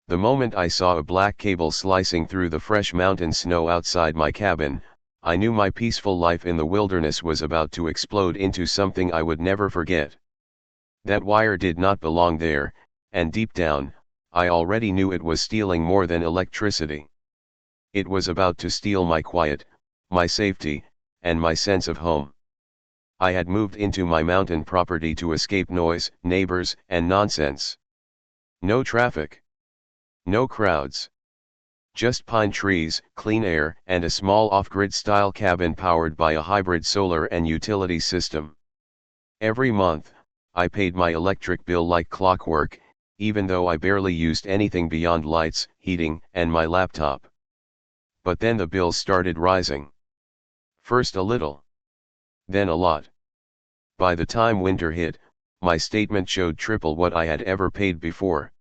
The moment I saw a black cable slicing through the fresh mountain snow outside my cabin, I knew my peaceful life in the wilderness was about to explode into something I would never forget. That wire did not belong there, and deep down, I already knew it was stealing more than electricity. It was about to steal my quiet, my safety, and my sense of home. I had moved into my mountain property to escape noise, neighbors, and nonsense. No traffic. No crowds. Just pine trees, clean air, and a small off-grid style cabin powered by a hybrid solar and utility system. Every month, I paid my electric bill like clockwork, even though I barely used anything beyond lights, heating, and my laptop. But then the bills started rising. First a little. Then a lot. By the time winter hit, my statement showed triple what I had ever paid before.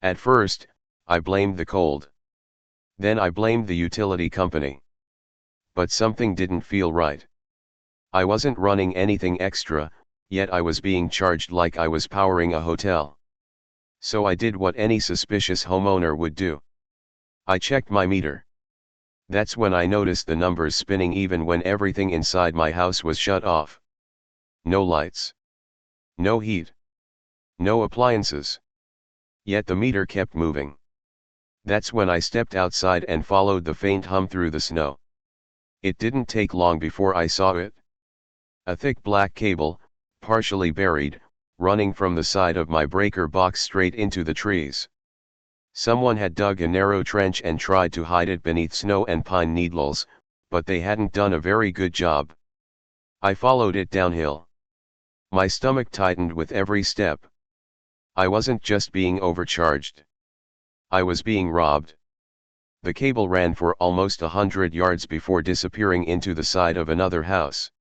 At first, I blamed the cold. Then I blamed the utility company. But something didn't feel right. I wasn't running anything extra, yet I was being charged like I was powering a hotel. So I did what any suspicious homeowner would do. I checked my meter. That's when I noticed the numbers spinning even when everything inside my house was shut off. No lights. No heat. No appliances. Yet the meter kept moving. That's when I stepped outside and followed the faint hum through the snow. It didn't take long before I saw it. A thick black cable, partially buried, running from the side of my breaker box straight into the trees. Someone had dug a narrow trench and tried to hide it beneath snow and pine needles, but they hadn't done a very good job. I followed it downhill. My stomach tightened with every step. I wasn't just being overcharged. I was being robbed. The cable ran for almost 100 yards before disappearing into the side of another house.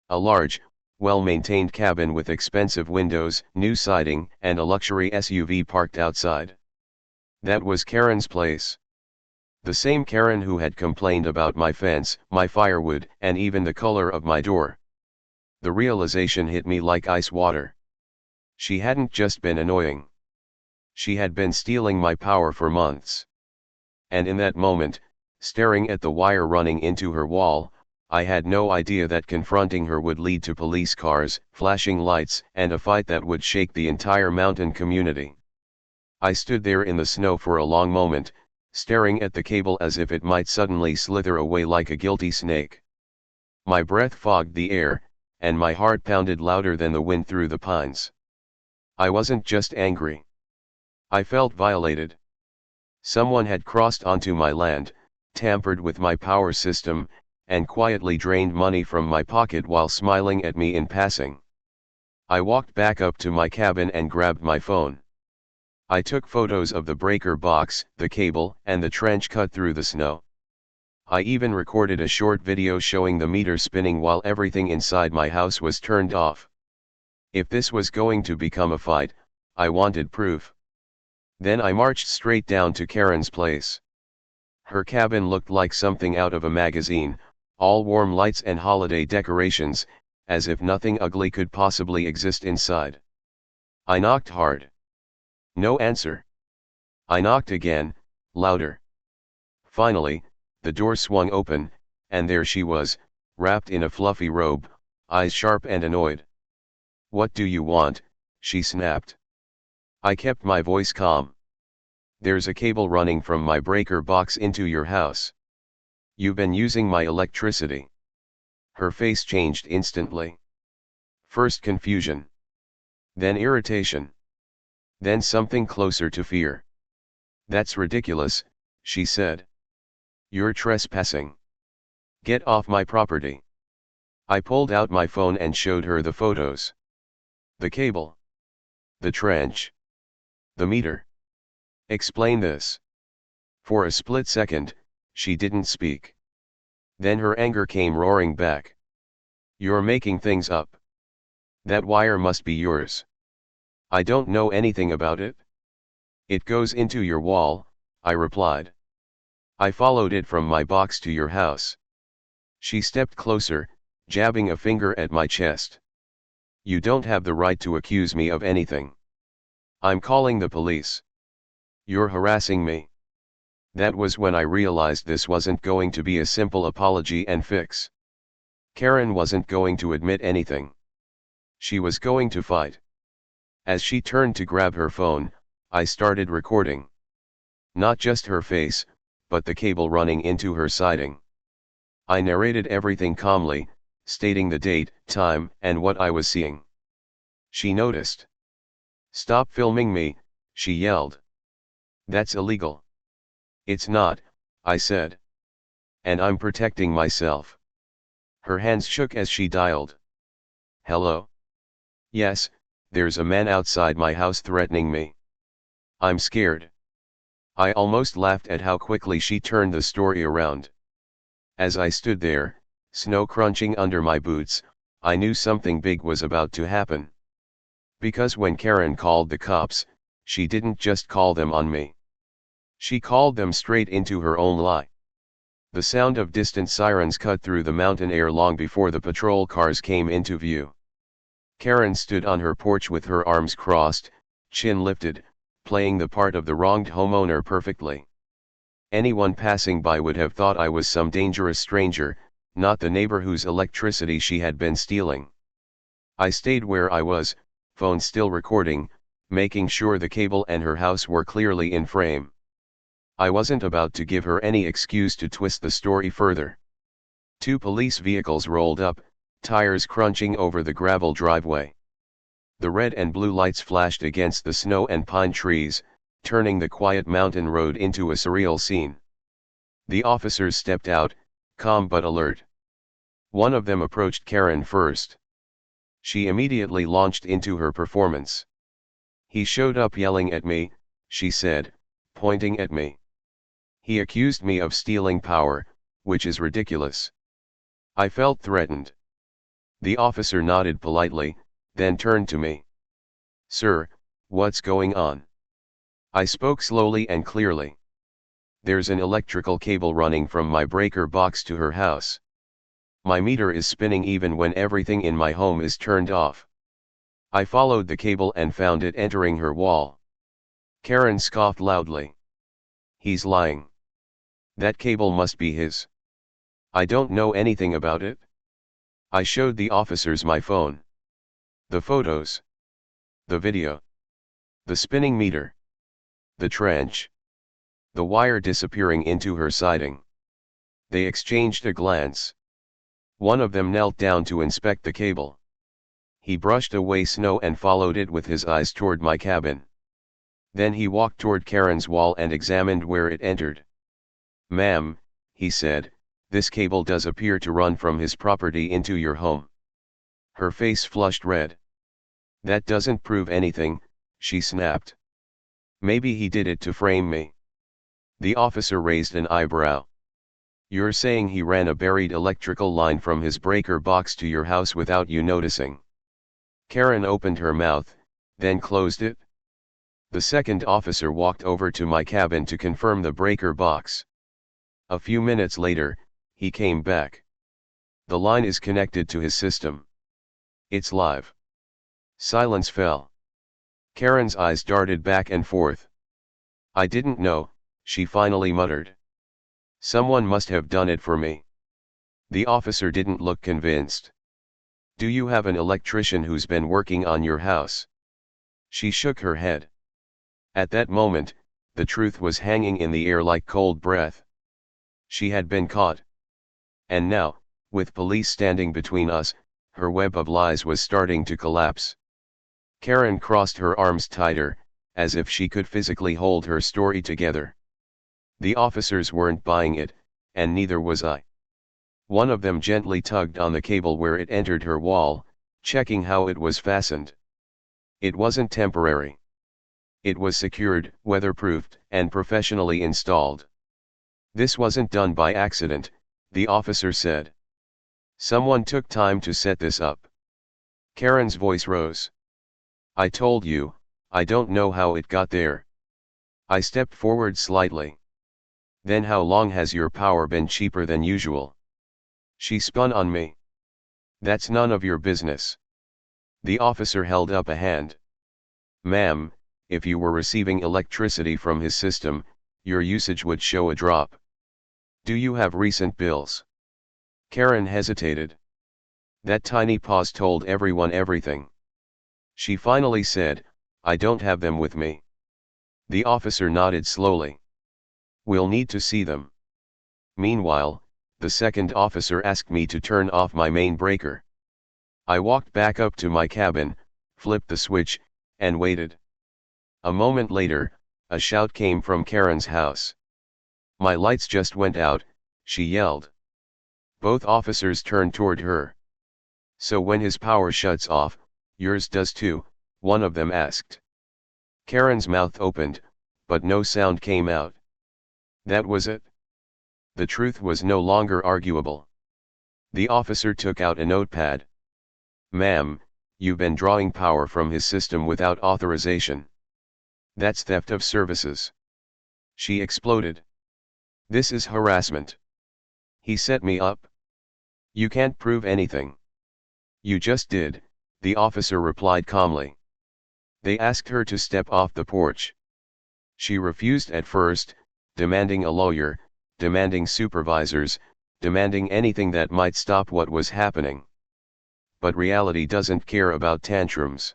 A large, well-maintained cabin with expensive windows, new siding, and a luxury SUV parked outside. That was Karen's place. The same Karen who had complained about my fence, my firewood, and even the color of my door. The realization hit me like ice water. She hadn't just been annoying. She had been stealing my power for months. And in that moment, staring at the wire running into her wall, I had no idea that confronting her would lead to police cars, flashing lights, and a fight that would shake the entire mountain community. I stood there in the snow for a long moment, staring at the cable as if it might suddenly slither away like a guilty snake. My breath fogged the air, and my heart pounded louder than the wind through the pines. I wasn't just angry. I felt violated. Someone had crossed onto my land, tampered with my power system, and quietly drained money from my pocket while smiling at me in passing. I walked back up to my cabin and grabbed my phone. I took photos of the breaker box, the cable, and the trench cut through the snow. I even recorded a short video showing the meter spinning while everything inside my house was turned off. If this was going to become a fight, I wanted proof. Then I marched straight down to Karen's place. Her cabin looked like something out of a magazine, all warm lights and holiday decorations, as if nothing ugly could possibly exist inside. I knocked hard. No answer. I knocked again, louder. Finally, the door swung open, and there she was, wrapped in a fluffy robe, eyes sharp and annoyed. "What do you want?" she snapped. I kept my voice calm. "There's a cable running from my breaker box into your house. You've been using my electricity." Her face changed instantly. First confusion. Then irritation. Then something closer to fear. "That's ridiculous," she said. "You're trespassing. Get off my property." I pulled out my phone and showed her the photos. The cable. The trench. The meter. "Explain this." For a split second, she didn't speak. Then her anger came roaring back. "You're making things up. That wire must be yours." "I don't know anything about it." "It goes into your wall," I replied. "I followed it from my box to your house." She stepped closer, jabbing a finger at my chest. "You don't have the right to accuse me of anything. I'm calling the police." You're harassing me. That was when I realized this wasn't going to be a simple apology and fix. Karen wasn't going to admit anything. She was going to fight. As she turned to grab her phone, I started recording. Not just her face, but the cable running into her siding. I narrated everything calmly, stating the date, time, and what I was seeing. She noticed. "Stop filming me," she yelled. "That's illegal." "It's not," I said. "And I'm protecting myself." Her hands shook as she dialed. "Hello? Yes, there's a man outside my house threatening me. I'm scared." I almost laughed at how quickly she turned the story around. As I stood there, snow crunching under my boots, I knew something big was about to happen. Because when Karen called the cops, she didn't just call them on me. She called them straight into her own lie. The sound of distant sirens cut through the mountain air long before the patrol cars came into view. Karen stood on her porch with her arms crossed, chin lifted, playing the part of the wronged homeowner perfectly. Anyone passing by would have thought I was some dangerous stranger, not the neighbor whose electricity she had been stealing. I stayed where I was, phone still recording, making sure the cable and her house were clearly in frame. I wasn't about to give her any excuse to twist the story further. 2 police vehicles rolled up, tires crunching over the gravel driveway. The red and blue lights flashed against the snow and pine trees, turning the quiet mountain road into a surreal scene. The officers stepped out, calm but alert. One of them approached Karen first. She immediately launched into her performance. "He showed up yelling at me," she said, pointing at me. "He accused me of stealing power, which is ridiculous." I felt threatened. The officer nodded politely, then turned to me. "Sir, what's going on?" I spoke slowly and clearly. "There's an electrical cable running from my breaker box to her house. My meter is spinning even when everything in my home is turned off." I followed the cable and found it entering her wall. Karen scoffed loudly. "He's lying. That cable must be his. I don't know anything about it." I showed the officers my phone. The photos. The video. The spinning meter. The trench. The wire disappearing into her siding. They exchanged a glance. One of them knelt down to inspect the cable. He brushed away snow and followed it with his eyes toward my cabin. Then he walked toward Karen's wall and examined where it entered. "Ma'am," he said, "this cable does appear to run from his property into your home." Her face flushed red. "That doesn't prove anything," she snapped. "Maybe he did it to frame me." The officer raised an eyebrow. "You're saying he ran a buried electrical line from his breaker box to your house without you noticing?" Karen opened her mouth, then closed it. The second officer walked over to my cabin to confirm the breaker box. A few minutes later, he came back. "The line is connected to his system. It's live." Silence fell. Karen's eyes darted back and forth. "I didn't know," she finally muttered. "Someone must have done it for me." The officer didn't look convinced. "Do you have an electrician who's been working on your house?" She shook her head. At that moment, the truth was hanging in the air like cold breath. She had been caught. And now, with police standing between us, her web of lies was starting to collapse. Karen crossed her arms tighter, as if she could physically hold her story together. The officers weren't buying it, and neither was I. One of them gently tugged on the cable where it entered her wall, checking how it was fastened. It wasn't temporary. It was secured, weatherproofed, and professionally installed. "This wasn't done by accident," the officer said. "Someone took time to set this up." Karen's voice rose. "I told you, I don't know how it got there." I stepped forward slightly. "Then how long has your power been cheaper than usual?" She spun on me. "That's none of your business." The officer held up a hand. "Ma'am, if you were receiving electricity from his system, your usage would show a drop. Do you have recent bills? Karen hesitated. That tiny pause told everyone everything. She finally said, I don't have them with me. The officer nodded slowly. We'll need to see them. Meanwhile, the second officer asked me to turn off my main breaker. I walked back up to my cabin, flipped the switch, and waited. A moment later, a shout came from Karen's house. My lights just went out, she yelled. Both officers turned toward her. So when his power shuts off, yours does too, one of them asked. Karen's mouth opened, but no sound came out. That was it. The truth was no longer arguable. The officer took out a notepad. Ma'am, you've been drawing power from his system without authorization. That's theft of services. She exploded. This is harassment. He set me up. You can't prove anything. You just did, the officer replied calmly. They asked her to step off the porch. She refused at first, demanding a lawyer, demanding supervisors, demanding anything that might stop what was happening. But reality doesn't care about tantrums.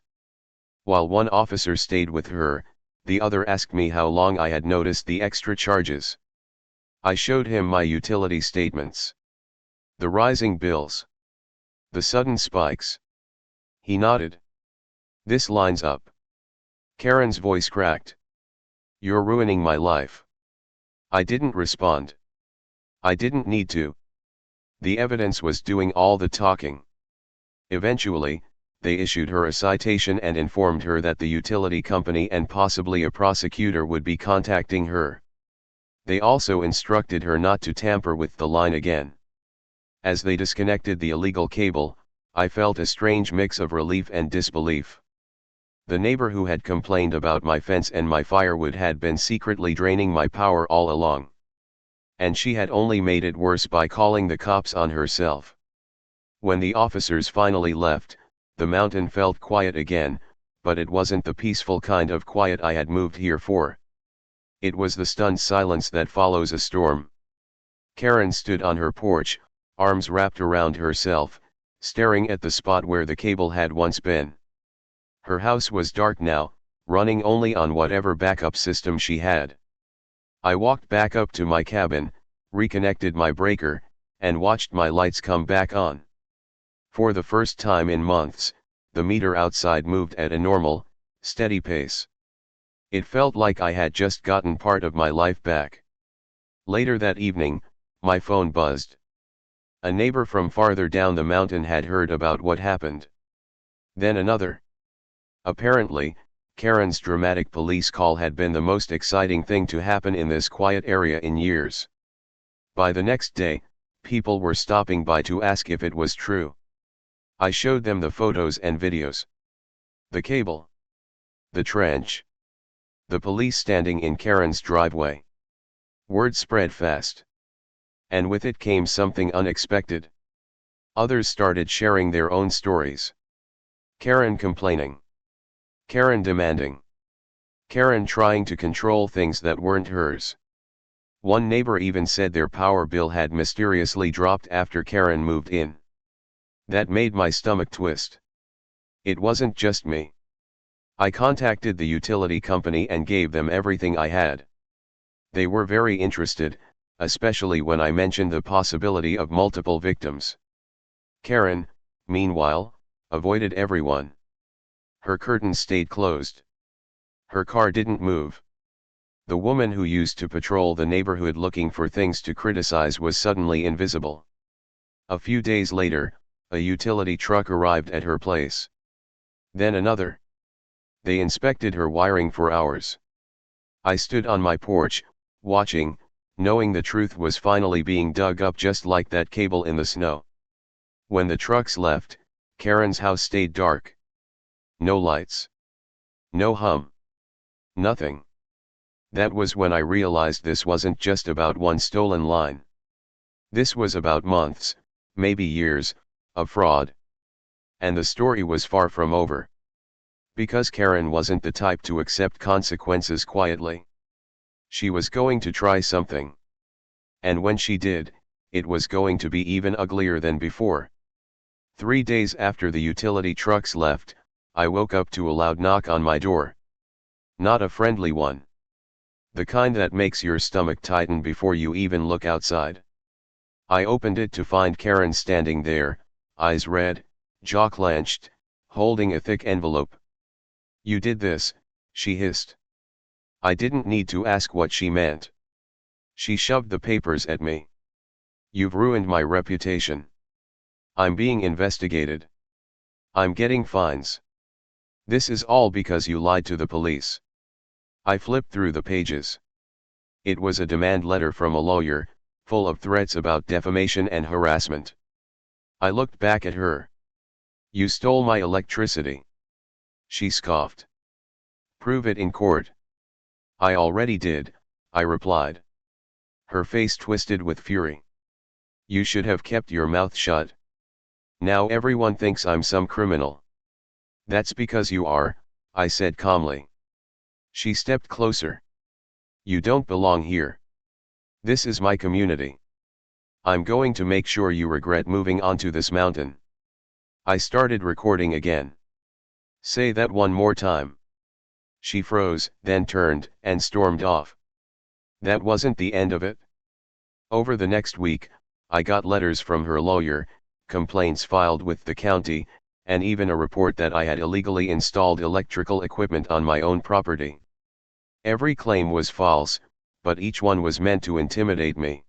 While one officer stayed with her, the other asked me how long I had noticed the extra charges. I showed him my utility statements. The rising bills. The sudden spikes. He nodded. This lines up. Karen's voice cracked. You're ruining my life. I didn't respond. I didn't need to. The evidence was doing all the talking. Eventually, they issued her a citation and informed her that the utility company and possibly a prosecutor would be contacting her. They also instructed her not to tamper with the line again. As they disconnected the illegal cable, I felt a strange mix of relief and disbelief. The neighbor who had complained about my fence and my firewood had been secretly draining my power all along. And she had only made it worse by calling the cops on herself. When the officers finally left, the mountain felt quiet again, but it wasn't the peaceful kind of quiet I had moved here for. It was the stunned silence that follows a storm. Karen stood on her porch, arms wrapped around herself, staring at the spot where the cable had once been. Her house was dark now, running only on whatever backup system she had. I walked back up to my cabin, reconnected my breaker, and watched my lights come back on. For the first time in months, the meter outside moved at a normal, steady pace. It felt like I had just gotten part of my life back. Later that evening, my phone buzzed. A neighbor from farther down the mountain had heard about what happened. Then another. Apparently, Karen's dramatic police call had been the most exciting thing to happen in this quiet area in years. By the next day, people were stopping by to ask if it was true. I showed them the photos and videos. The cable. The trench. The police standing in Karen's driveway. Word spread fast. And with it came something unexpected. Others started sharing their own stories. Karen complaining. Karen demanding. Karen trying to control things that weren't hers. One neighbor even said their power bill had mysteriously dropped after Karen moved in. That made my stomach twist. It wasn't just me. I contacted the utility company and gave them everything I had. They were very interested, especially when I mentioned the possibility of multiple victims. Karen, meanwhile, avoided everyone. Her curtains stayed closed. Her car didn't move. The woman who used to patrol the neighborhood looking for things to criticize was suddenly invisible. A few days later, a utility truck arrived at her place. Then another. They inspected her wiring for hours. I stood on my porch, watching, knowing the truth was finally being dug up just like that cable in the snow. When the trucks left, Karen's house stayed dark. No lights. No hum. Nothing. That was when I realized this wasn't just about one stolen line. This was about months, maybe years, of fraud. And the story was far from over. Because Karen wasn't the type to accept consequences quietly. She was going to try something. And when she did, it was going to be even uglier than before. 3 days after the utility trucks left, I woke up to a loud knock on my door. Not a friendly one. The kind that makes your stomach tighten before you even look outside. I opened it to find Karen standing there, eyes red, jaw clenched, holding a thick envelope. "You did this," she hissed. I didn't need to ask what she meant. She shoved the papers at me. "You've ruined my reputation. I'm being investigated. I'm getting fines. This is all because you lied to the police." I flipped through the pages. It was a demand letter from a lawyer, full of threats about defamation and harassment. I looked back at her. "You stole my electricity." She scoffed. "Prove it in court." "I already did," I replied. Her face twisted with fury. "You should have kept your mouth shut. Now everyone thinks I'm some criminal." "That's because you are," I said calmly. She stepped closer. "You don't belong here. This is my community. I'm going to make sure you regret moving onto this mountain." I started recording again. "Say that one more time." She froze, then turned and stormed off. That wasn't the end of it. Over the next week, I got letters from her lawyer, complaints filed with the county, and even a report that I had illegally installed electrical equipment on my own property. Every claim was false, but each one was meant to intimidate me.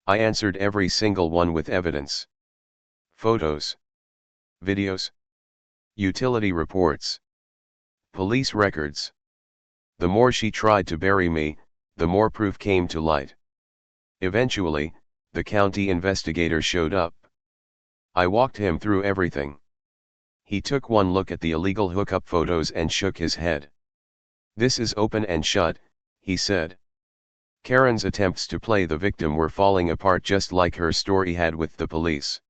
I answered every single one with evidence. Photos. Videos. Utility reports. Police records. The more she tried to bury me, the more proof came to light. Eventually, the county investigator showed up. I walked him through everything. He took one look at the illegal hookup photos and shook his head. "This is open and shut," he said. Karen's attempts to play the victim were falling apart just like her story had with the police.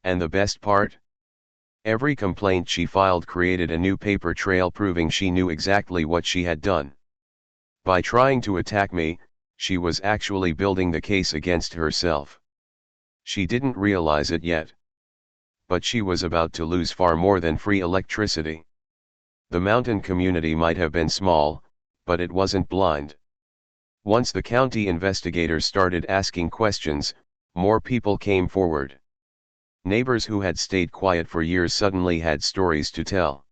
And the best part? Every complaint she filed created a new paper trail proving she knew exactly what she had done. By trying to attack me, she was actually building the case against herself. She didn't realize it yet. But she was about to lose far more than free electricity. The mountain community might have been small, but it wasn't blind. Once the county investigators started asking questions, more people came forward. Neighbors who had stayed quiet for years suddenly had stories to tell.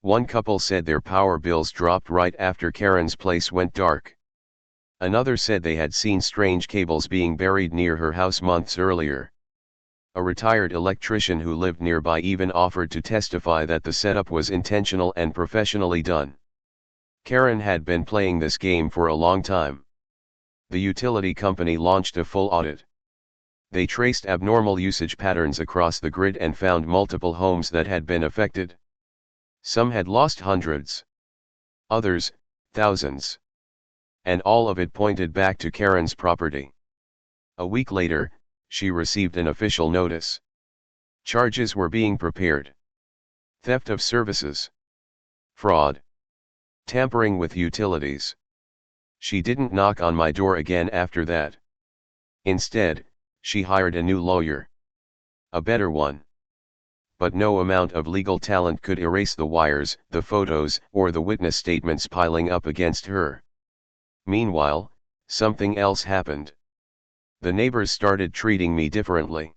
One couple said their power bills dropped right after Karen's place went dark. Another said they had seen strange cables being buried near her house months earlier. A retired electrician who lived nearby even offered to testify that the setup was intentional and professionally done. Karen had been playing this game for a long time. The utility company launched a full audit. They traced abnormal usage patterns across the grid and found multiple homes that had been affected. Some had lost hundreds. Others, thousands. And all of it pointed back to Karen's property. A week later, she received an official notice. Charges were being prepared. Theft of services. Fraud. Tampering with utilities. She didn't knock on my door again after that. Instead, she hired a new lawyer. A better one. But no amount of legal talent could erase the wires, the photos, or the witness statements piling up against her. Meanwhile, something else happened. The neighbors started treating me differently.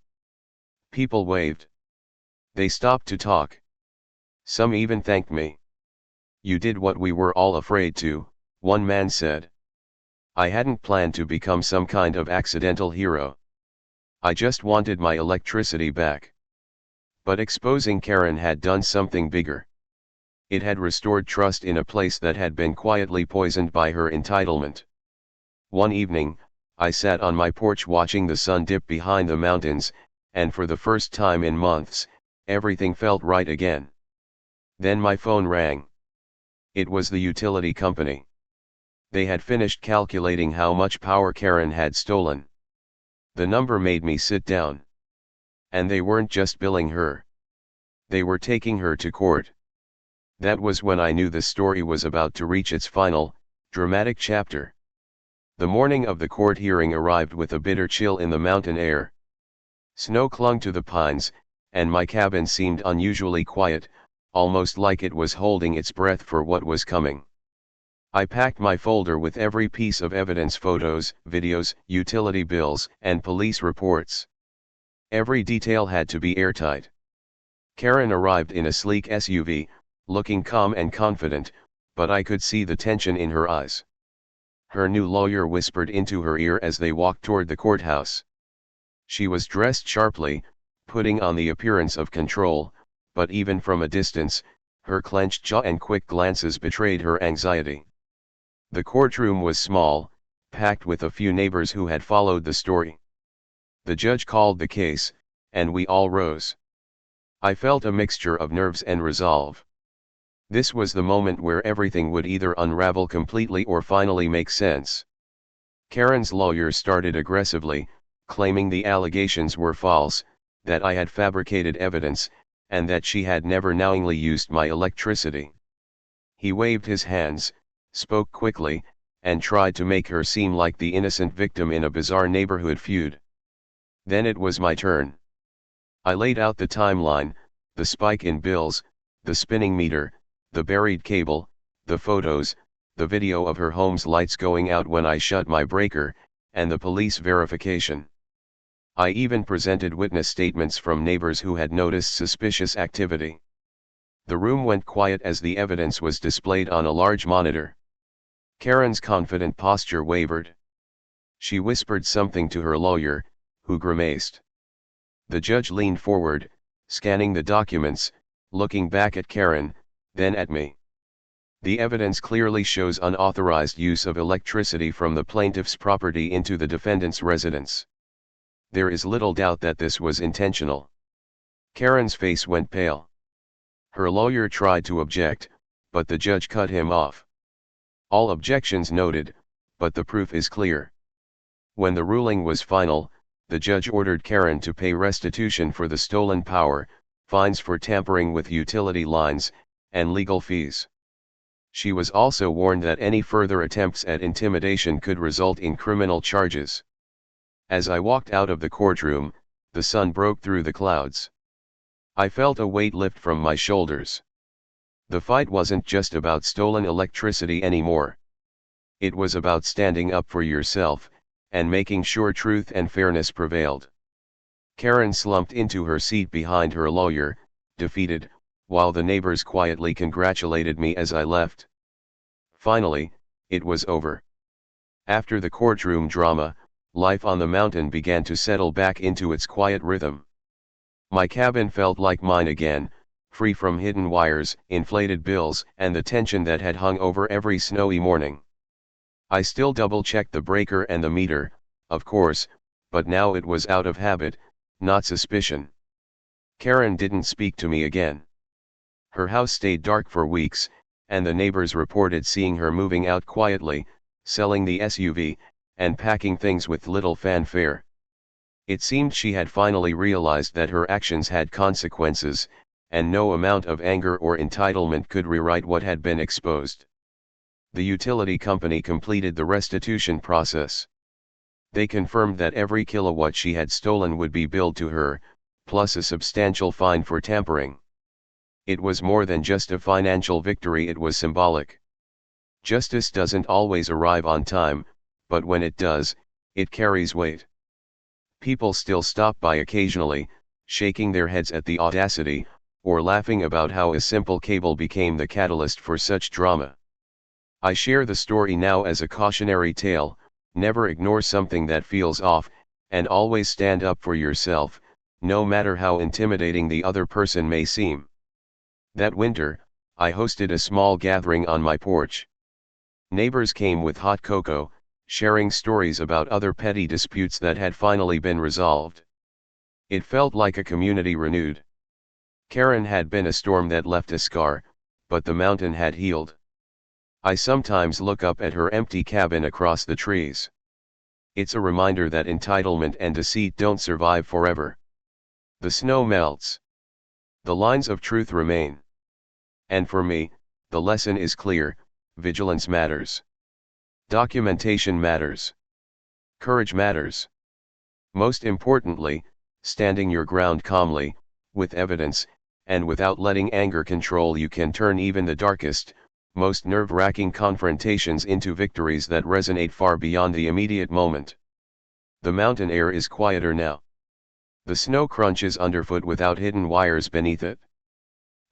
People waved. They stopped to talk. Some even thanked me. "You did what we were all afraid to," one man said. "I hadn't planned to become some kind of accidental hero. I just wanted my electricity back." But exposing Karen had done something bigger. It had restored trust in a place that had been quietly poisoned by her entitlement. One evening, I sat on my porch watching the sun dip behind the mountains, and for the first time in months, everything felt right again. Then my phone rang. It was the utility company. They had finished calculating how much power Karen had stolen. The number made me sit down. And they weren't just billing her. They were taking her to court. That was when I knew the story was about to reach its final, dramatic chapter. The morning of the court hearing arrived with a bitter chill in the mountain air. Snow clung to the pines, and my cabin seemed unusually quiet, almost like it was holding its breath for what was coming. I packed my folder with every piece of evidence: photos, videos, utility bills, and police reports. Every detail had to be airtight. Karen arrived in a sleek SUV, looking calm and confident, but I could see the tension in her eyes. Her new lawyer whispered into her ear as they walked toward the courthouse. She was dressed sharply, putting on the appearance of control, but even from a distance, her clenched jaw and quick glances betrayed her anxiety. The courtroom was small, packed with a few neighbors who had followed the story. The judge called the case, and we all rose. I felt a mixture of nerves and resolve. This was the moment where everything would either unravel completely or finally make sense. Karen's lawyer started aggressively, claiming the allegations were false, that I had fabricated evidence, and that she had never knowingly used my electricity. He waved his hands, spoke quickly, and tried to make her seem like the innocent victim in a bizarre neighborhood feud. Then it was my turn. I laid out the timeline: the spike in bills, the spinning meter, the buried cable, the photos, the video of her home's lights going out when I shut my breaker, and the police verification. I even presented witness statements from neighbors who had noticed suspicious activity. The room went quiet as the evidence was displayed on a large monitor. Karen's confident posture wavered. She whispered something to her lawyer, who grimaced. The judge leaned forward, scanning the documents, looking back at Karen, then at me. The evidence clearly shows unauthorized use of electricity from the plaintiff's property into the defendant's residence. There is little doubt that this was intentional. Karen's face went pale. Her lawyer tried to object, but the judge cut him off. All objections noted, but the proof is clear. When the ruling was final, the judge ordered Karen to pay restitution for the stolen power, fines for tampering with utility lines, and legal fees. She was also warned that any further attempts at intimidation could result in criminal charges. As I walked out of the courtroom, the sun broke through the clouds. I felt a weight lift from my shoulders. The fight wasn't just about stolen electricity anymore. It was about standing up for yourself, and making sure truth and fairness prevailed. Karen slumped into her seat behind her lawyer, defeated, while the neighbors quietly congratulated me as I left. Finally, it was over. After the courtroom drama, life on the mountain began to settle back into its quiet rhythm. My cabin felt like mine again, free from hidden wires, inflated bills, and the tension that had hung over every snowy morning. I still double-checked the breaker and the meter, of course, but now it was out of habit, not suspicion. Karen didn't speak to me again. Her house stayed dark for weeks, and the neighbors reported seeing her moving out quietly, selling the SUV, and packing things with little fanfare. It seemed she had finally realized that her actions had consequences, and no amount of anger or entitlement could rewrite what had been exposed. The utility company completed the restitution process. They confirmed that every kilowatt she had stolen would be billed to her, plus a substantial fine for tampering. It was more than just a financial victory, it was symbolic. Justice doesn't always arrive on time, but when it does, it carries weight. People still stop by occasionally, shaking their heads at the audacity, or laughing about how a simple cable became the catalyst for such drama. I share the story now as a cautionary tale: never ignore something that feels off, and always stand up for yourself, no matter how intimidating the other person may seem. That winter, I hosted a small gathering on my porch. Neighbors came with hot cocoa, sharing stories about other petty disputes that had finally been resolved. It felt like a community renewed. Karen had been a storm that left a scar, but the mountain had healed. I sometimes look up at her empty cabin across the trees. It's a reminder that entitlement and deceit don't survive forever. The snow melts. The lines of truth remain. And for me, the lesson is clear: vigilance matters. Documentation matters. Courage matters. Most importantly, standing your ground calmly, with evidence, and without letting anger control you can turn even the darkest, most nerve-wracking confrontations into victories that resonate far beyond the immediate moment. The mountain air is quieter now. The snow crunches underfoot without hidden wires beneath it.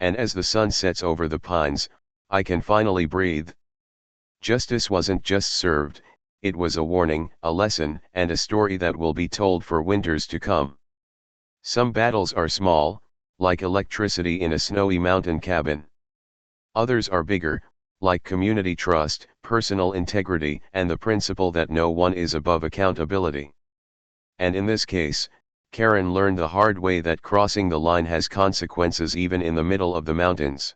And as the sun sets over the pines, I can finally breathe. Justice wasn't just served, it was a warning, a lesson, and a story that will be told for winters to come. Some battles are small, like electricity in a snowy mountain cabin. Others are bigger, like community trust, personal integrity, and the principle that no one is above accountability. And in this case, Karen learned the hard way that crossing the line has consequences even in the middle of the mountains.